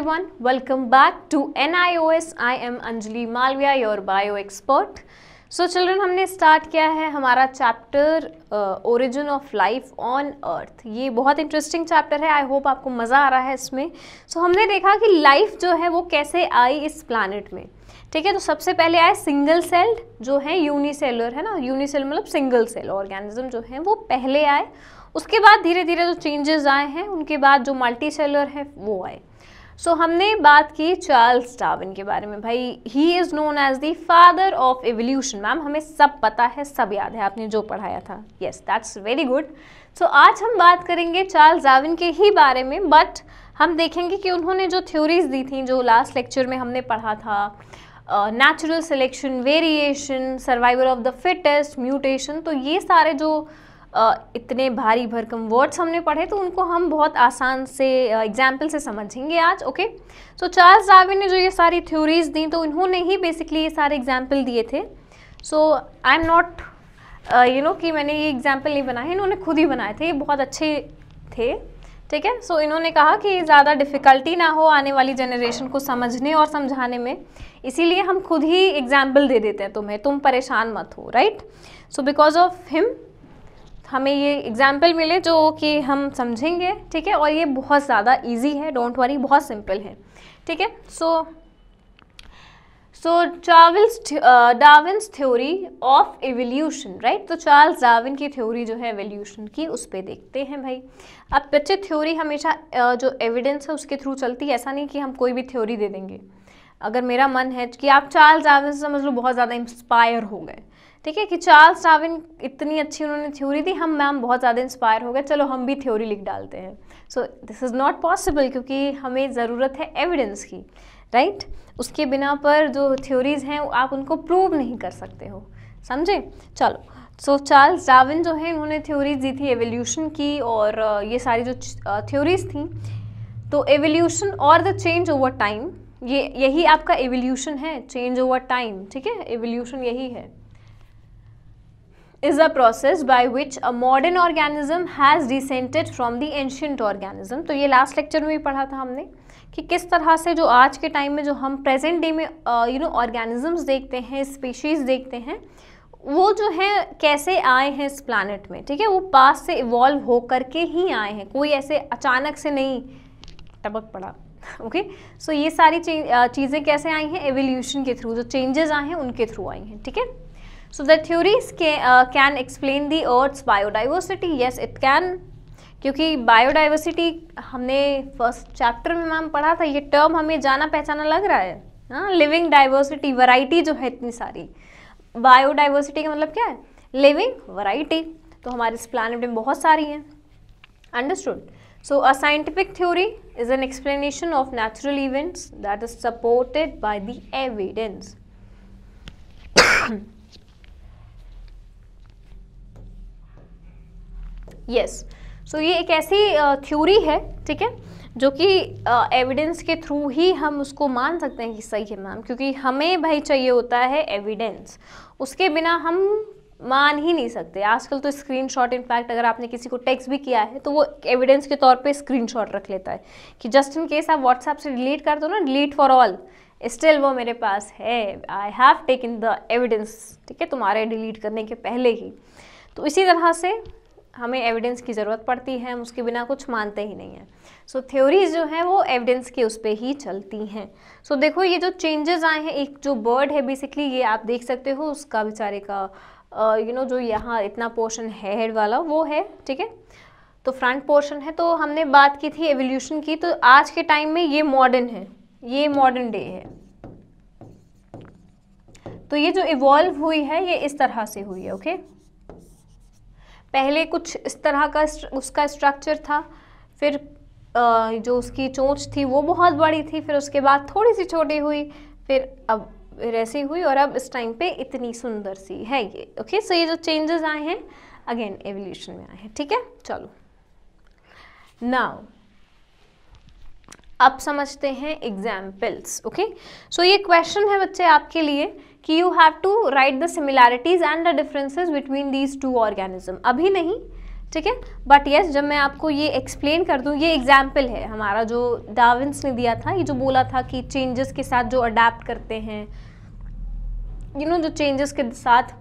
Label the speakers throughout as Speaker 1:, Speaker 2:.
Speaker 1: everyone, welcome back to NIOS. I am Anjali Malviya, your bio expert. So children, हमने start किया है हमारा chapter origin of life on earth. ये बहुत interesting chapter है. I hope आपको मज़ा आ रहा है इसमें. सो हमने देखा कि लाइफ जो है वो कैसे आई इस प्लैनेट में. ठीक है, तो सबसे पहले आए सिंगल सेल्ड जो है, यूनिसेलुलर है ना. यूनिसेलुलर मतलब सिंगल सेल ऑर्गेनिज्म जो है वो पहले आए. उसके बाद धीरे धीरे जो चेंजेस आए हैं उनके बाद जो मल्टी सेलुलर है वो आए. सो हमने बात की चार्ल्स डार्विन के बारे में. भाई he is known as the father of evolution. Ma'am हमें सब पता है, सब याद है, आपने जो पढ़ाया था. Yes, that's very good. So आज हम बात करेंगे चार्ल्स डार्विन के ही बारे में, बट हम देखेंगे कि उन्होंने जो थ्योरीज दी थी, जो लास्ट लेक्चर में हमने पढ़ा था, natural selection, variation, survival of the fittest, mutation, तो ये सारे जो इतने भारी भरकम वर्ड्स हमने पढ़े तो उनको हम बहुत आसान से एग्जाम्पल से समझेंगे आज. ओके, सो चार्ल्स डार्विन ने जो ये सारी थ्योरीज दी तो इन्होंने ही बेसिकली ये सारे एग्जाम्पल दिए थे. सो आई एम नॉट कि मैंने ये एग्जाम्पल नहीं बनाए, इन्होंने खुद ही बनाए थे. ये बहुत अच्छे थे. ठीक है, सो इन्होंने कहा कि ज़्यादा डिफ़िकल्टी ना हो आने वाली जनरेशन को समझने और समझाने में, इसीलिए हम खुद ही एग्जाम्पल दे देते हैं तुम्हें, तुम परेशान मत हो. Right, so because of him हमें ये एग्जाम्पल मिले जो कि हम समझेंगे. ठीक है, और ये बहुत ज़्यादा इजी है, डोंट वरी, बहुत सिंपल है. ठीक है, सो Charles Darwin's theory of evolution. Right, तो चार्ल्स डार्विन की थ्योरी जो है एवोल्यूशन की, उस पर देखते हैं. भाई अब बच्चे थ्योरी हमेशा जो एविडेंस है उसके थ्रू चलती है. ऐसा नहीं कि हम कोई भी थ्योरी दे देंगे. अगर मेरा मन है कि आप चार्ल्स डार्विन से समझ लो बहुत ज़्यादा इंस्पायर हो गए, ठीक है, कि चार्ल्स डार्विन इतनी अच्छी उन्होंने थ्योरी दी, हम मैम बहुत ज़्यादा इंस्पायर हो गए, चलो हम भी थ्योरी लिख डालते हैं. So this is not possible, क्योंकि हमें ज़रूरत है एविडेंस की. राइट, उसके बिना पर जो थ्योरीज़ हैं आप उनको प्रूव नहीं कर सकते हो. समझे? चलो, सो चार्ल्स डार्विन जो है उन्होंने थ्योरीज दी थी एवोल्यूशन की, और ये सारी जो थ्योरीज थी, तो एवोल्यूशन और द चेंज ओवर टाइम, यही आपका एवोल्यूशन है, चेंज ओवर टाइम. ठीक है, एवोल्यूशन यही है. is a process by which a modern organism has descended from the ancient organism. तो ये लास्ट लेक्चर में भी पढ़ा था हमने कि किस तरह से जो आज के टाइम में जो हम प्रेजेंट डे में ऑर्गेनिजम्स देखते हैं, स्पीशीज़ देखते हैं, वो जो है कैसे आए हैं इस प्लैनेट में. ठीक है, वो पास से इवॉल्व हो करके ही आए हैं, कोई ऐसे अचानक से नहीं टपक पड़ा. ओके, सो ये सारी चीज़ें कैसे आई हैं? एवोल्यूशन के थ्रू, जो चेंजेस आए हैं उनके थ्रू आई हैं. ठीक है, so the theories can explain the earth's biodiversity. yes it can, क्योंकि बायोडाइवर्सिटी हमने फर्स्ट चैप्टर में मैम पढ़ा था. ये टर्म हमें जाना पहचाना लग रहा है. हाँ, लिविंग डाइवर्सिटी, वैरायटी जो है इतनी सारी. बायोडाइवर्सिटी का मतलब क्या है? Living variety. तो हमारे इस प्लैनेट में बहुत सारी हैं. Understood? So a scientific theory is an explanation of natural events that is supported by the evidence. Yes, so ये एक ऐसी थ्योरी है, ठीक है, जो कि एविडेंस के थ्रू ही हम उसको मान सकते हैं कि सही है मैम, क्योंकि हमें भाई चाहिए होता है एविडेंस. उसके बिना हम मान ही नहीं सकते. आजकल तो स्क्रीनशॉट, इनफैक्ट अगर आपने किसी को टेक्स्ट भी किया है तो वो एविडेंस के तौर पे स्क्रीनशॉट रख लेता है कि जस्ट इन केस आप व्हाट्सएप से डिलीट कर दो ना, डिलीट फॉर ऑल, स्टिल वो मेरे पास है, I have taken the evidence. ठीक है, तुम्हारे डिलीट करने के पहले ही. तो इसी तरह से हमें एविडेंस की ज़रूरत पड़ती है, हम उसके बिना कुछ मानते ही नहीं हैं. सो थ्योरीज जो हैं वो एविडेंस के उस पर ही चलती हैं. सो देखो ये जो चेंजेस आए हैं, एक जो बर्ड है बेसिकली, ये आप देख सकते हो, उसका बेचारे का जो यहाँ इतना पोर्शन है हेड वाला वो है. ठीक है, तो फ्रंट पोर्शन है. तो हमने बात की थी एवोल्यूशन की, तो आज के टाइम में ये मॉडर्न है, ये मॉडर्न डे है. तो ये जो इवॉल्व हुई है ये इस तरह से हुई है. ओके, पहले कुछ इस तरह का उसका स्ट्रक्चर था, फिर जो उसकी चोंच थी वो बहुत बड़ी थी, फिर उसके बाद थोड़ी सी छोटी हुई, फिर अब ऐसी हुई, और अब इस टाइम पे इतनी सुंदर सी है ये. ओके, सो ये जो चेंजेस आए हैं अगेन एवोल्यूशन में आए हैं. ठीक है, चलो नाउ अब समझते हैं एग्जाम्पल्स. ओके, सो ये क्वेश्चन है बच्चे आपके लिए कि you have to write the similarities and the differences between these two organism. अभी नहीं, ठीक है। बट यस, जब मैं आपको ये एक्सप्लेन कर दूँ, ये एग्जाम्पल है हमारा जो डार्विन्स ने दिया था, ये जो बोला था कि चेंजेस के साथ जो अडेप्ट करते हैं, जो चेंजेस के साथ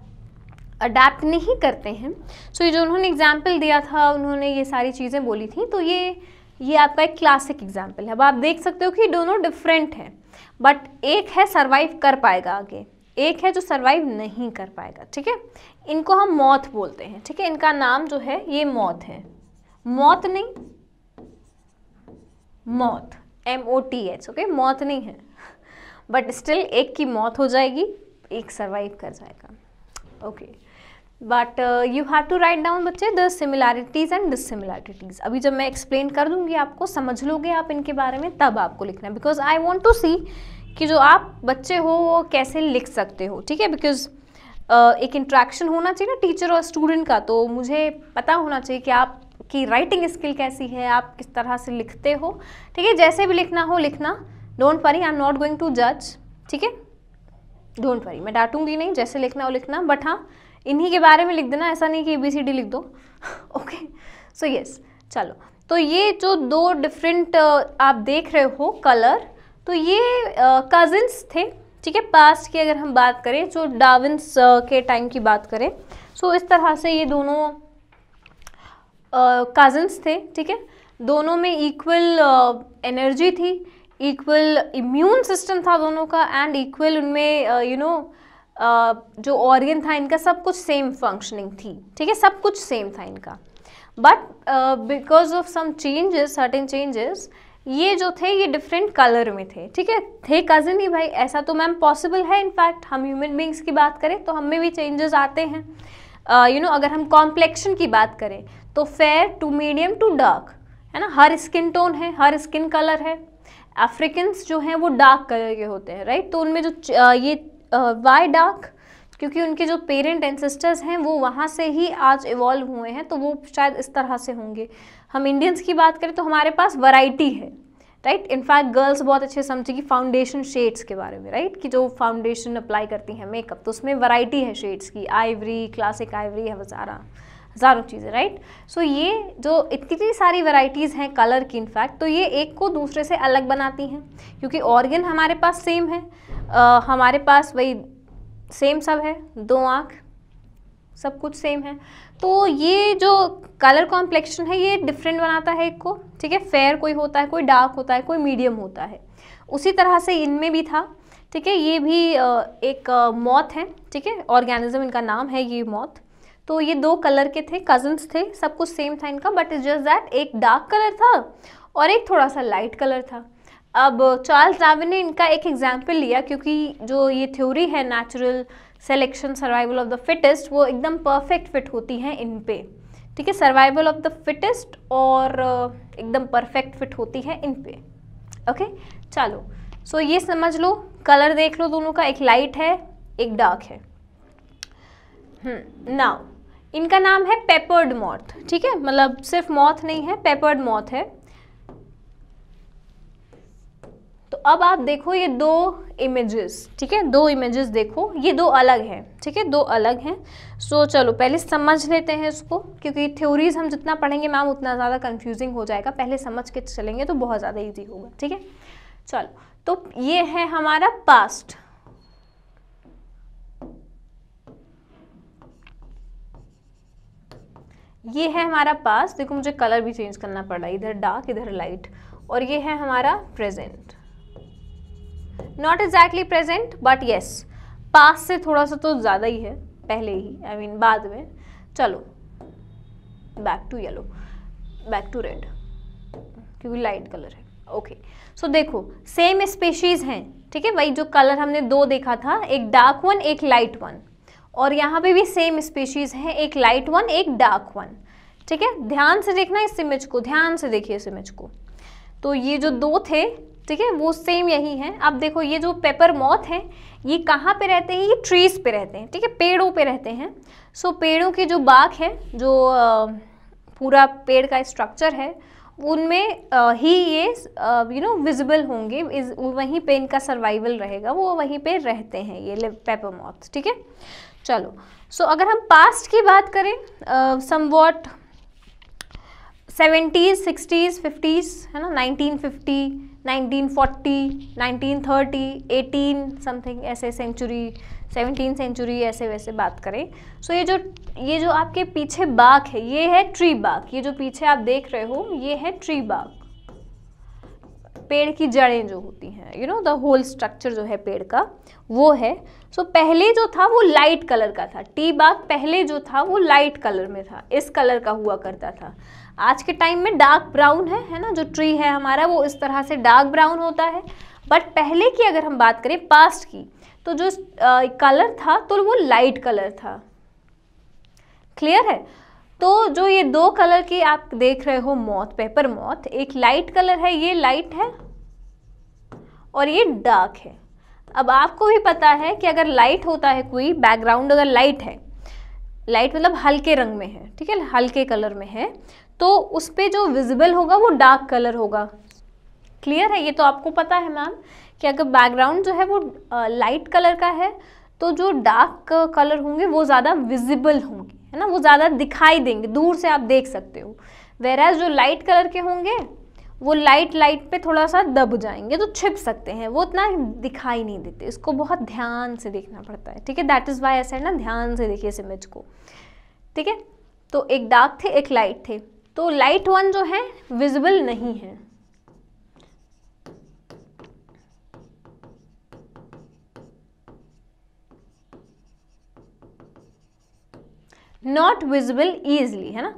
Speaker 1: अडेप्ट नहीं करते हैं। सो ये जो उन्होंने एग्जाम्पल दिया था, उन्होंने ये सारी चीज़ें बोली थी, तो ये आपका एक क्लासिक एग्जाम्पल है। अब आप देख सकते हो कि दोनों डिफरेंट हैं, बट एक है सर्वाइव कर पाएगा आगे, एक है जो सर्वाइव नहीं कर पाएगा। ठीक है, इनको हम मॉथ बोलते हैं। ठीक है, इनका नाम जो है ये मॉथ है, मॉथ नहीं, मॉथ, MOTH। ओके, मॉथ नहीं है, बट स्टिल एक की मौत हो जाएगी, एक सर्वाइव कर जाएगा। Okay, but you have to write down बच्चे द सिमिलैरिटीज़ एंड डिससिमिलैरिटीज़। अभी जब मैं एक्सप्लेन कर दूंगी आपको, समझ लोगे आप इनके बारे में, तब आपको लिखना है, बिकॉज आई वॉन्ट टू सी कि जो आप बच्चे हो वो कैसे लिख सकते हो। ठीक है, बिकॉज एक इंट्रैक्शन होना चाहिए ना टीचर और स्टूडेंट का, तो मुझे पता होना चाहिए कि आपकी राइटिंग स्किल कैसी है, आप किस तरह से लिखते हो। ठीक है, जैसे भी लिखना हो लिखना, don't worry, I am not going to जज। ठीक है, डोंट वरी, मैं डांटूंगी नहीं, जैसे लिखना हो लिखना, बट हाँ इन्हीं के बारे में लिख देना, ऐसा नहीं कि ABCD लिख दो। ओके, सो यस, चलो, तो ये जो दो डिफरेंट आप देख रहे हो कलर, तो ये कजिन्स थे। ठीक है, पास्ट की अगर हम बात करें, जो डार्विन्स के टाइम की बात करें, सो इस तरह से ये दोनों कजिन्स थे। ठीक है, दोनों में इक्वल एनर्जी थी, इक्वल इम्यून सिस्टम था दोनों का, एंड इक्वल उनमें जो ऑर्गन था इनका, सब कुछ सेम फंक्शनिंग थी। ठीक है, सब कुछ सेम था इनका, but because of some changes, certain changes, ये जो थे ये डिफरेंट कलर में थे। ठीक है, थे कजिन ही भाई, ऐसा तो मैम पॉसिबल है। इनफैक्ट हम ह्यूमन बींग्स की बात करें तो हम में भी चेंजेस आते हैं। अगर हम कॉम्प्लेक्शन की बात करें तो fair to medium to dark, है ना, हर स्किन टोन है, हर स्किन कलर है। अफ्रीकन्स जो हैं वो डार्क कलर के होते हैं, राइट, तो उनमें जो ये वाई डार्क, क्योंकि उनके जो पेरेंट एंसेस्टर्स हैं वो वहाँ से ही आज इवॉल्व हुए हैं, तो वो शायद इस तरह से होंगे। हम इंडियंस की बात करें तो हमारे पास वैरायटी है, राइट। इनफैक्ट गर्ल्स बहुत अच्छे समझेगी फाउंडेशन शेड्स के बारे में, राइट, कि जो फाउंडेशन अप्लाई करती हैं मेकअप, तो उसमें वैरायटी है शेड्स की, आइवरी, क्लासिक आइवरी है, हज़ारों चीज़ें, राइट। सो ये जो इतनी सारी वैरायटीज़ हैं कलर की, इनफैक्ट तो ये एक को दूसरे से अलग बनाती हैं, क्योंकि ऑर्गन हमारे पास सेम है, हमारे पास वही सेम सब है, दो आँख, सब कुछ सेम है। तो ये जो कलर कॉम्प्लेक्शन है ये डिफरेंट बनाता है एक को। ठीक है, फेयर कोई होता है, कोई डार्क होता है, कोई मीडियम होता है। उसी तरह से इनमें भी था। ठीक है, ये भी एक मॉथ है। ठीक है, ऑर्गेनिज्म इनका नाम है ये मॉथ। तो ये दो कलर के थे, कजन्स थे, सब कुछ सेम था इनका, बट इट्स जस्ट दैट एक डार्क कलर था और एक थोड़ा सा लाइट कलर था। अब चार्ल्स डार्विन ने इनका एक एग्जाम्पल लिया, क्योंकि जो ये थ्योरी है natural selection, survival of the fittest, वो एकदम परफेक्ट फिट होती हैं इन पे। ठीक है, सर्वाइवल ऑफ द फिटेस्ट और एकदम परफेक्ट फिट होती है इन पे। ओके, चलो, सो ये समझ लो, कलर देख लो दोनों का, एक लाइट है एक डार्क है। नाउ इनका नाम है पेपर्ड मॉथ। ठीक है, मतलब सिर्फ मॉथ नहीं है, पेपर्ड मॉथ है। तो अब आप देखो ये दो इमेजेस, ठीक है, दो इमेजेस देखो, ये दो अलग हैं। ठीक है, दो अलग हैं। सो चलो पहले समझ लेते हैं इसको, क्योंकि थ्योरीज हम जितना पढ़ेंगे मैम उतना ज़्यादा कंफ्यूजिंग हो जाएगा, पहले समझ के चलेंगे तो बहुत ज़्यादा इजी होगा। ठीक है, चलो, तो ये है हमारा पास्ट, ये है हमारा पास्ट। देखो मुझे कलर भी चेंज करना पड़ा, इधर डार्क इधर लाइट, और ये है हमारा present. Not exactly present, but yes past से थोड़ा सा तो ज़्यादा ही है, पहले ही, आई मीन बाद में। चलो back to yellow, back to red, क्योंकि लाइट कलर है। ओके, सो देखो सेम स्पेशीज हैं। ठीक है, वही जो कलर हमने दो देखा था, एक डार्क वन एक लाइट वन, और यहाँ पे भी सेम स्पेशीज है, एक लाइट वन एक डार्क वन। ठीक है, ध्यान से देखना इस इमेज को, ध्यान से देखिए इस इमेज को। तो ये जो दो थे, ठीक है, वो सेम यही हैं। अब देखो ये जो पेपर मॉथ है, ये कहाँ पे रहते हैं, ये ट्रीज पे रहते हैं। ठीक है, पेड़ों पे रहते हैं। सो पेड़ों की जो बाग है, जो पूरा पेड़ का स्ट्रक्चर है, उनमें ही ये विजिबल होंगे, वहीं पे इनका सर्वाइवल रहेगा, वो वहीं पे रहते हैं ये पेपर मॉथ। ठीक है, चलो, सो अगर हम पास्ट की बात करें, समवॉट 70s 60s 50s है ना, 1950 1940 1930 18 समथिंग ऐसे सेंचुरी, 17 सेंचुरी ऐसे वैसे बात करें। सो ये जो आपके पीछे बाग है ये है ट्री बाग, ये जो पीछे आप देख रहे हो ये है ट्री बाग, पेड़ की जड़ें जो होती हैं, you know the whole structure जो है पेड़ का वो है। सो पहले जो था वो लाइट कलर का था, टी बाग पहले जो था वो लाइट कलर में था, इस कलर का हुआ करता था। आज के टाइम में डार्क ब्राउन है ना, जो ट्री है हमारा वो इस तरह से डार्क ब्राउन होता है। बट पहले की अगर हम बात करें पास्ट की, तो जो कलर था तो वो लाइट कलर था। क्लियर है? तो जो ये दो कलर की आप देख रहे हो मॉथ, पेपर मॉथ, एक लाइट कलर है, ये लाइट है और ये डार्क है। अब आपको भी पता है कि अगर लाइट होता है कोई बैकग्राउंड, अगर लाइट है, लाइट मतलब हल्के रंग में है, ठीक है, हल्के कलर में है, तो उस पर जो विजिबल होगा वो डार्क कलर होगा। क्लियर है? ये तो आपको पता है मैम कि अगर बैकग्राउंड जो है वो लाइट कलर का है तो जो डार्क कलर होंगे वो ज़्यादा विजिबल होंगे, है ना, वो ज़्यादा दिखाई देंगे, दूर से आप देख सकते हो। वेराज जो लाइट कलर के होंगे वो लाइट पे थोड़ा सा दब जाएंगे तो छिप सकते हैं, वो इतना दिखाई नहीं देते, इसको बहुत ध्यान से देखना पड़ता है, ठीक है। दैट इज़ वाई ऐसा है ना, ध्यान से देखिए इस इमेज को, ठीक है। तो एक डार्क थे एक लाइट थे, तो लाइट वन जो है विजिबल नहीं है, नॉट विजिबल ईजिली, है ना,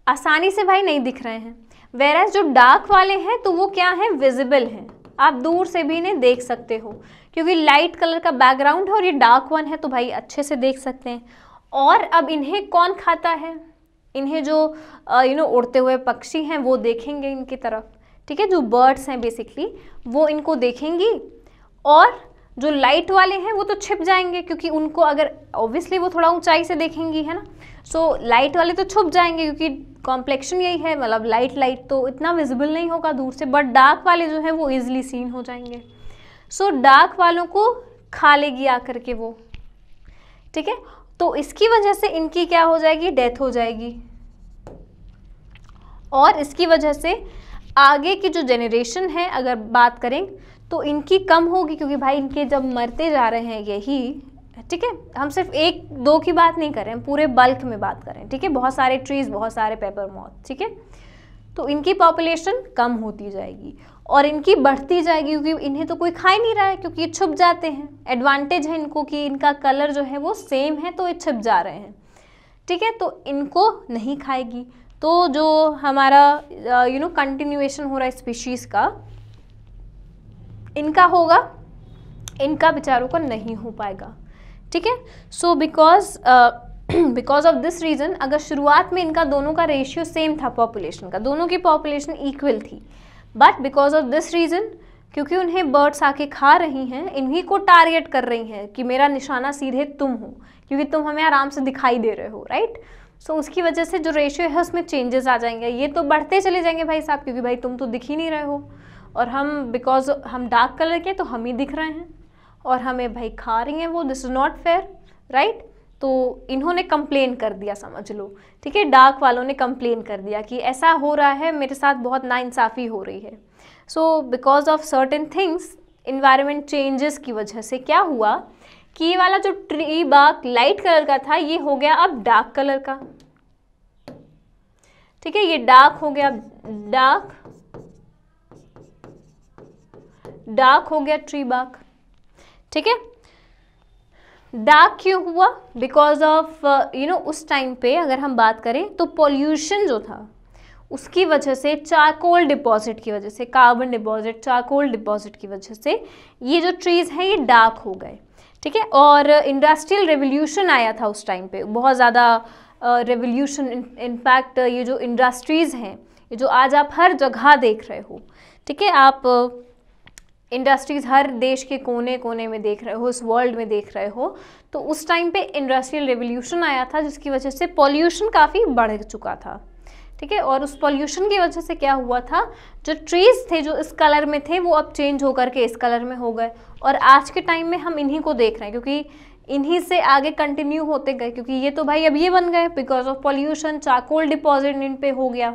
Speaker 1: आसानी से भाई नहीं दिख रहे हैं। वेराज जो डार्क वाले हैं तो वो क्या है, विजिबल हैं, आप दूर से भी इन्हें देख सकते हो क्योंकि लाइट कलर का बैकग्राउंड है और ये डार्क वन है तो भाई अच्छे से देख सकते हैं। और अब इन्हें कौन खाता है, इन्हें जो उड़ते हुए पक्षी हैं वो देखेंगे इनकी तरफ, ठीक है, जो बर्ड्स हैं बेसिकली वो इनको देखेंगी। और जो लाइट वाले हैं वो तो छिप जाएंगे क्योंकि उनको अगर ऑब्वियसली वो थोड़ा ऊंचाई से देखेंगी, है ना, सो लाइट वाले तो छुप जाएंगे क्योंकि कॉम्प्लेक्शन यही है, मतलब लाइट तो इतना विजिबल नहीं होगा दूर से, बट डार्क वाले जो है वो इजीली सीन हो जाएंगे। सो डार्क वालों को खा लेगी आकर के वो, ठीक है, तो इसकी वजह से इनकी क्या हो जाएगी, डेथ हो जाएगी। और इसकी वजह से आगे की जो जनरेशन है अगर बात करें तो इनकी कम होगी क्योंकि भाई इनके जब मरते जा रहे हैं यही, ठीक है, हम सिर्फ एक दो की बात नहीं कर रहे हैं, पूरे बल्क में बात कर रहे हैं, ठीक है, बहुत सारे ट्रीज, बहुत सारे पेपर मॉथ, ठीक है, तो इनकी पॉपुलेशन कम होती जाएगी और इनकी बढ़ती जाएगी क्योंकि इन्हें तो कोई खा ही नहीं रहा है क्योंकि ये छुप जाते हैं। एडवांटेज है इनको कि इनका कलर जो है वो सेम है तो ये छिप जा रहे हैं, ठीक है, तो इनको नहीं खाएगी। तो जो हमारा कंटिन्यूएशन हो रहा है स्पीशीज़ का, इनका होगा, इनका बेचारों का नहीं हो पाएगा, ठीक है। So because of this reason, अगर शुरुआत में इनका दोनों का रेशियो सेम था पॉपुलेशन का, दोनों की पॉपुलेशन इक्वल थी, but because of this reason, क्योंकि उन्हें बर्ड्स आके खा रही हैं, इन्हीं को टारगेट कर रही हैं कि मेरा निशाना सीधे तुम हो क्योंकि तुम हमें आराम से दिखाई दे रहे हो, राइट। सो उसकी वजह से जो रेशियो है उसमें चेंजेस आ जाएंगे, ये तो बढ़ते चले जाएंगे भाई साहब क्योंकि भाई तुम तो दिख ही नहीं रहे हो और हम बिकॉज हम डार्क कलर के तो हम ही दिख रहे हैं और हमें भाई खा रही हैं वो, this is not fair, right. तो इन्होंने कंप्लेन कर दिया, समझ लो, ठीक है, डार्क वालों ने कंप्लेन कर दिया कि ऐसा हो रहा है, मेरे साथ बहुत नाइंसाफ़ी हो रही है। So because of certain things, environment changes की वजह से क्या हुआ कि ये वाला जो ट्री बाग लाइट कलर का था ये हो गया अब डार्क कलर का, ठीक है, ये डार्क हो गया, डार्क हो गया ट्री बाग, ठीक है। डार्क क्यों हुआ, बिकॉज ऑफ उस टाइम पे अगर हम बात करें तो पॉल्यूशन जो था उसकी वजह से, चारकोल डिपॉजिट की वजह से, कार्बन डिपॉजिट, चारकोल डिपॉजिट की वजह से ये जो ट्रीज़ हैं ये डार्क हो गए, ठीक है। और इंडस्ट्रियल रेवोल्यूशन आया था उस टाइम पे, बहुत ज़्यादा रेवोल्यूशन, इनफैक्ट ये जो इंडस्ट्रीज़ हैं, ये जो आज आप हर जगह देख रहे हो, ठीक है, आप इंडस्ट्रीज़ हर देश के कोने कोने में देख रहे हो, इस वर्ल्ड में देख रहे हो, तो उस टाइम पे इंडस्ट्रियल रेवोल्यूशन आया था जिसकी वजह से पॉल्यूशन काफ़ी बढ़ चुका था, ठीक है। और उस पॉल्यूशन की वजह से क्या हुआ था, जो ट्रीज़ थे जो इस कलर में थे वो अब चेंज होकर के इस कलर में हो गए और आज के टाइम में हम इन्हीं को देख रहे हैं क्योंकि इन्हीं से आगे कंटिन्यू होते गए क्योंकि ये तो भाई अब ये बन गए because of pollution, charcoal deposit in पे हो गया,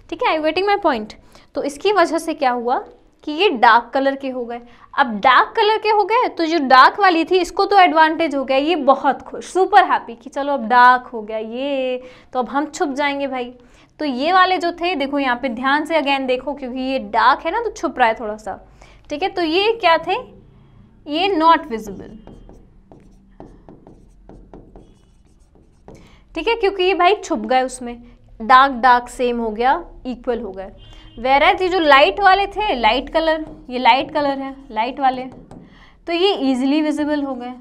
Speaker 1: ठीक है, आई वेटिंग माई पॉइंट। तो इसकी वजह से क्या हुआ कि ये डार्क कलर के हो गए। अब डार्क कलर के हो गए तो जो डार्क वाली थी इसको तो एडवांटेज हो गया, ये बहुत खुश, सुपर हैप्पी कि चलो अब डार्क हो गया ये, तो अब हम छुप जाएंगे भाई। तो ये वाले जो थे, देखो यहाँ पे ध्यान से अगेन देखो, क्योंकि ये डार्क है ना तो छुप रहा है थोड़ा सा, ठीक है। तो ये क्या थे, ये नॉट विजिबल, ठीक है, क्योंकि ये भाई छुप गए उसमें, डार्क डार्क सेम हो गया, इक्वल हो गए। वेराज ये जो लाइट वाले थे, लाइट कलर, ये लाइट कलर है लाइट वाले, तो ये इजीली विजिबल हो गए,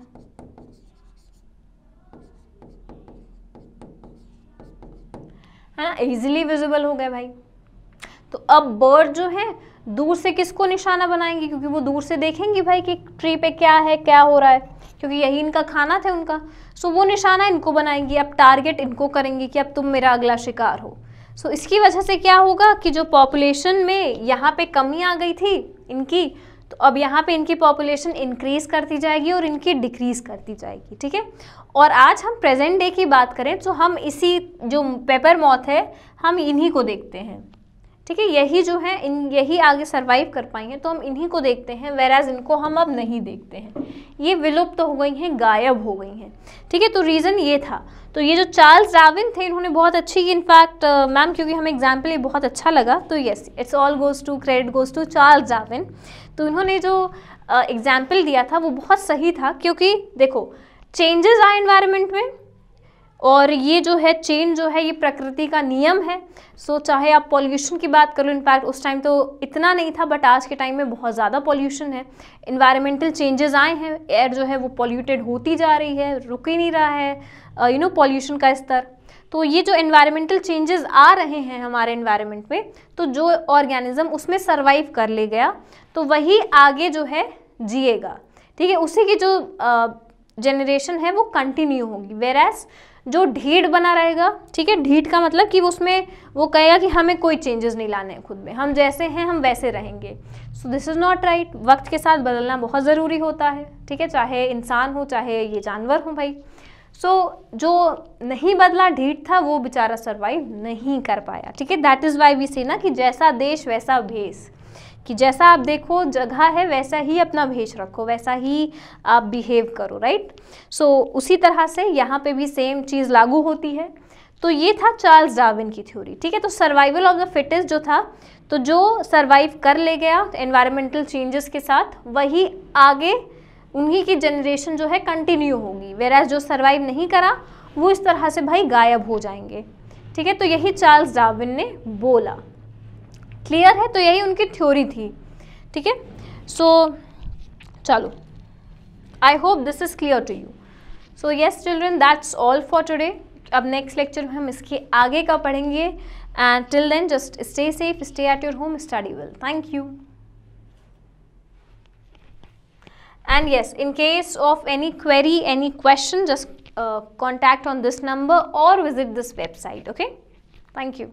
Speaker 1: है ना, इजीली विजिबल हो गए भाई। तो अब बर्ड जो है दूर से किसको निशाना बनाएंगे, क्योंकि वो दूर से देखेंगे भाई कि ट्री पे क्या है, क्या हो रहा है, क्योंकि यही इनका खाना था उनका। सो वो निशाना इनको बनाएंगी, अब टारगेट इनको करेंगी कि अब तुम मेरा अगला शिकार हो। सो इसकी वजह से क्या होगा कि जो पॉपुलेशन में यहाँ पे कमी आ गई थी इनकी, तो अब यहाँ पे इनकी पॉपुलेशन इंक्रीज करती जाएगी और इनकी डिक्रीज करती जाएगी, ठीक है। और आज हम प्रेजेंट डे की बात करें तो हम इसी जो पेपर मॉथ है हम इन्हीं को देखते हैं, ठीक है। यही जो है यही आगे सरवाइव कर पाई हैं, तो हम इन्हीं को देखते हैं, वेराज इनको हम अब नहीं देखते हैं, ये विलुप्त हो गई हैं, गायब हो गई हैं, ठीक है। तो रीज़न ये था। तो ये जो चार्ल्स डार्विन थे इन्होंने बहुत अच्छी, इनफैक्ट मैम क्योंकि हमें एग्जाम्पल ये बहुत अच्छा लगा, तो yes it's all goes to credit goes to Charles Darwin. तो इन्होंने जो एग्जाम्पल दिया था वो बहुत सही था, क्योंकि देखो चेंजेस आए एनवायरनमेंट में, और ये जो है चेंज जो है ये प्रकृति का नियम है। सो चाहे आप पॉल्यूशन की बात करो, इनफैक्ट उस टाइम तो इतना नहीं था, बट आज के टाइम में बहुत ज़्यादा पॉल्यूशन है, इन्वायरमेंटल चेंजेस आए हैं, एयर जो है वो पॉल्यूटेड होती जा रही है, रुक ही नहीं रहा है पॉल्यूशन का स्तर। तो ये जो एनवायरमेंटल चेंजेस आ रहे हैं हमारे एनवायरनमेंट में, तो जो ऑर्गेनिज्म उसमें सर्वाइव कर ले गया तो वही आगे जो है जिएगा, ठीक है, उसी की जो जनरेशन है वो कंटिन्यू होगी। वेरास जो ढीठ बना रहेगा, ठीक है, ढीठ का मतलब कि उसमें वो कहेगा कि हमें कोई चेंजेस नहीं लाने हैं खुद में, हम जैसे हैं हम वैसे रहेंगे। So this is not right. वक्त के साथ बदलना बहुत ज़रूरी होता है, ठीक है, चाहे इंसान हो चाहे ये जानवर हो भाई। सो जो नहीं बदला, ढीठ था, वो बेचारा सर्वाइव नहीं कर पाया, ठीक है। दैट इज़ वाई वी से ना कि जैसा देश वैसा भेष, कि जैसा आप देखो जगह है वैसा ही अपना भेष रखो, वैसा ही आप बिहेव करो, राइट। सो उसी तरह से यहाँ पे भी सेम चीज़ लागू होती है। तो ये था चार्ल्स डार्विन की थ्योरी, ठीक है। तो सर्वाइवल ऑफ द फिटेस्ट जो था, तो जो सर्वाइव कर ले गया एनवायरमेंटल चेंजेस के साथ, वही आगे उन्हीं की जनरेशन जो है कंटिन्यू होगी, वेराज जो सर्वाइव नहीं करा वो इस तरह से भाई गायब हो जाएंगे, ठीक है। तो यही चार्ल्स डार्विन ने बोला, क्लियर है। तो यही उनकी थ्योरी थी, ठीक है। सो चलो, I hope this is clear to you. So yes children, that's all for today. अब नेक्स्ट लेक्चर में हम इसके आगे का पढ़ेंगे, and till then just stay safe, stay at your home, study well, thank you. And yes, in case of any query, any question, just contact on this number or visit this website, okay? Thank you.